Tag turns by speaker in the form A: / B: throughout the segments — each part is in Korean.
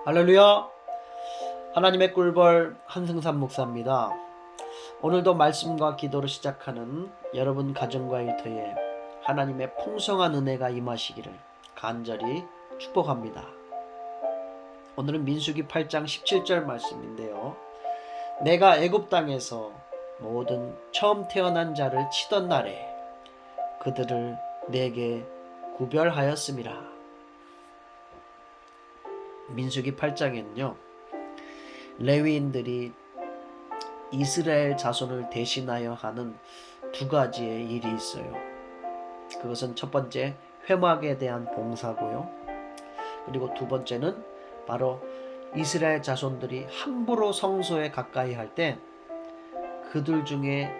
A: 할렐루야. 하나님의 꿀벌 한승삼 목사입니다. 오늘도 말씀과 기도로 시작하는 여러분 가정과 일터에 하나님의 풍성한 은혜가 임하시기를 간절히 축복합니다. 오늘은 민수기 8장 17절 말씀인데요. 내가 애굽 땅에서 모든 처음 태어난 자를 치던 날에 그들을 내게 구별하였음이라. 민수기 8장에는요, 레위인들이 이스라엘 자손을 대신하여 하는 두 가지의 일이 있어요. 그것은 첫 번째, 회막에 대한 봉사고요. 그리고 두 번째는 바로 이스라엘 자손들이 함부로 성소에 가까이 할 때 그들 중에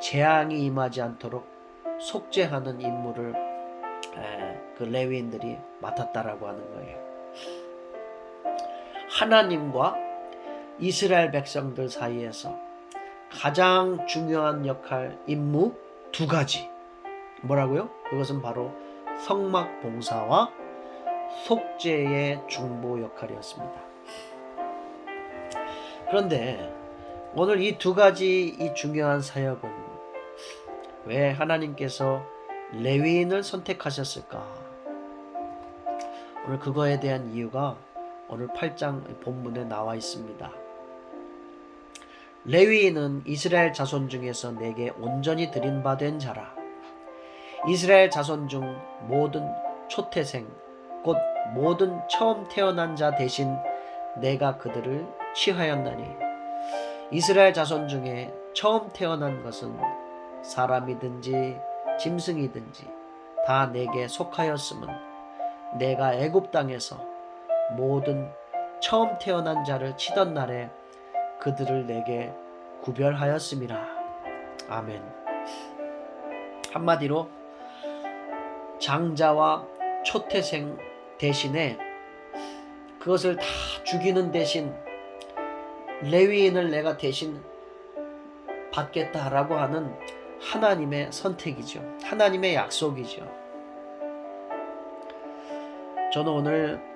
A: 재앙이 임하지 않도록 속죄하는 임무를 그 레위인들이 맡았다라고 하는 거예요. 하나님과 이스라엘 백성들 사이에서 가장 중요한 역할, 임무 두 가지. 뭐라고요? 그것은 바로 성막 봉사와 속죄의 중보 역할이었습니다. 그런데 오늘 이 두 가지 이 중요한 사역은 왜 하나님께서 레위인을 선택하셨을까? 오늘 그거에 대한 이유가 오늘 8장 본문에 나와 있습니다. 레위인은 이스라엘 자손 중에서 내게 온전히 드린 바 된 자라. 이스라엘 자손 중 모든 초태생 곧 모든 처음 태어난 자 대신 내가 그들을 취하였나니, 이스라엘 자손 중에 처음 태어난 것은 사람이든지 짐승이든지 다 내게 속하였음은 내가 애굽 땅에서 모든 처음 태어난 자를 치던 날에 그들을 내게 구별하였음이라. 아멘. 한마디로 장자와 초태생 대신에 그것을 다 죽이는 대신 레위인을 내가 대신 받겠다라고 하는 하나님의 선택이죠. 하나님의 약속이죠. 저는 오늘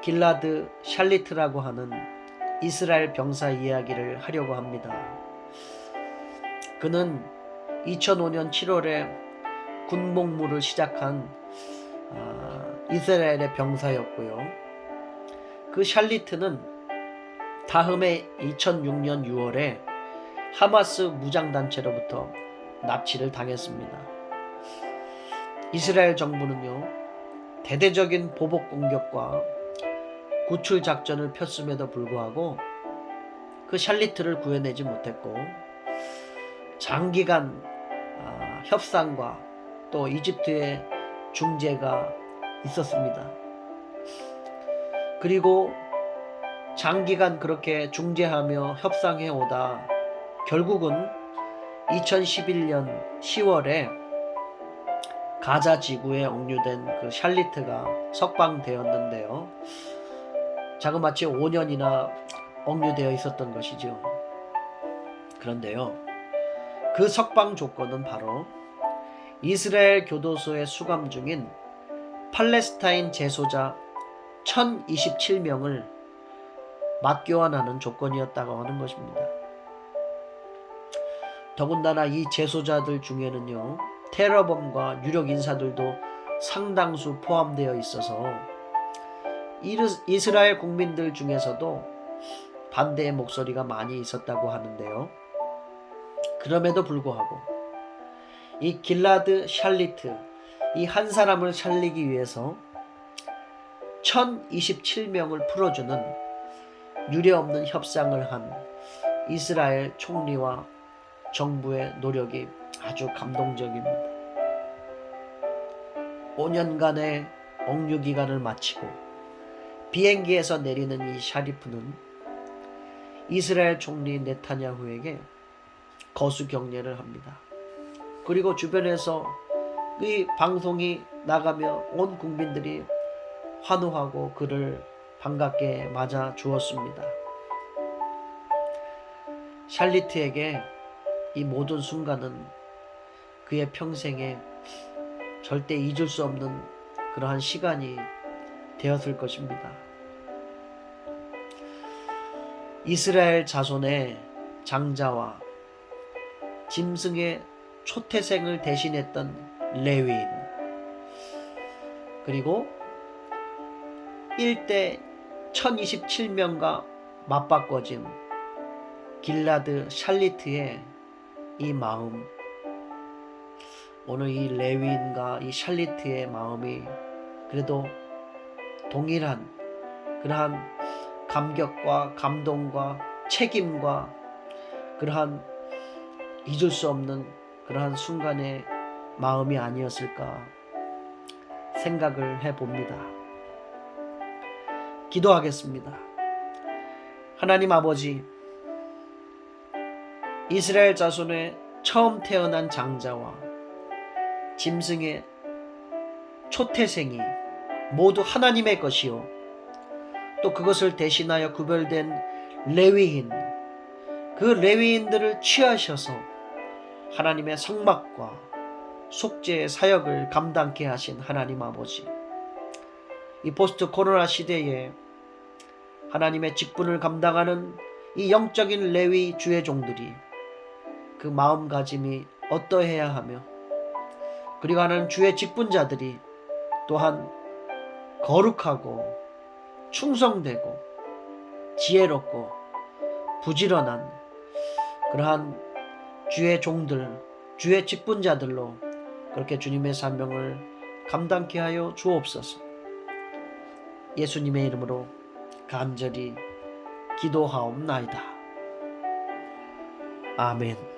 A: 길라드 샬리트라고 하는 이스라엘 병사 이야기를 하려고 합니다. 그는 2005년 7월에 군복무를 시작한 이스라엘의 병사였고요. 그 샬리트는 다음해 2006년 6월에 하마스 무장단체로부터 납치를 당했습니다. 이스라엘 정부는요, 대대적인 보복 공격과 구출 작전을 폈음에도 불구하고 그 샬리트를 구해내지 못했고, 장기간 협상과 또 이집트의 중재가 있었습니다. 그리고 장기간 그렇게 중재하며 협상해 오다 결국은 2011년 10월에 가자 지구에 억류된 그 샬리트가 석방되었는데요. 자그마치 5년이나 억류되어 있었던 것이죠. 그런데요, 그 석방 조건은 바로 이스라엘 교도소에 수감 중인 팔레스타인 재소자 1027명을 맞교환하는 조건이었다고 하는 것입니다. 더군다나 이 재소자들 중에는요, 테러범과 유력 인사들도 상당수 포함되어 있어서 이스라엘 국민들 중에서도 반대의 목소리가 많이 있었다고 하는데요. 그럼에도 불구하고 이 길라드 샬리트, 이 한 사람을 살리기 위해서 1027명을 풀어주는 유례없는 협상을 한 이스라엘 총리와 정부의 노력이 아주 감동적입니다. 5년간의 억류 기간을 마치고 비행기에서 내리는 이 샤리프는 이스라엘 총리 네타냐후에게 거수 격려를 합니다. 그리고 주변에서 이 방송이 나가며 온 국민들이 환호하고 그를 반갑게 맞아 주었습니다. 샬리트에게 이 모든 순간은 그의 평생에 절대 잊을 수 없는 그러한 시간이 되었을 것입니다. 이스라엘 자손의 장자와 짐승의 초태생을 대신했던 레위인, 그리고 1대 1027명과 맞바꿔진 길라드 샬리트의 이 마음, 오늘 이 레위인과 이 샬리트의 마음이 그래도 동일한 그러한 감격과 감동과 책임과 그러한 잊을 수 없는 그러한 순간의 마음이 아니었을까 생각을 해봅니다. 기도하겠습니다. 하나님 아버지, 이스라엘 자손의 처음 태어난 장자와 짐승의 초태생이 모두 하나님의 것이요, 또 그것을 대신하여 구별된 레위인, 그 레위인들을 취하셔서 하나님의 성막과 속죄의 사역을 감당케 하신 하나님 아버지, 이 포스트 코로나 시대에 하나님의 직분을 감당하는 이 영적인 레위 주의 종들이 그 마음가짐이 어떠해야 하며, 그리고 하는 주의 직분자들이 또한 거룩하고 충성되고 지혜롭고 부지런한 그러한 주의 종들, 주의 직분자들로 그렇게 주님의 사명을 감당케 하여 주옵소서. 예수님의 이름으로 간절히 기도하옵나이다. 아멘.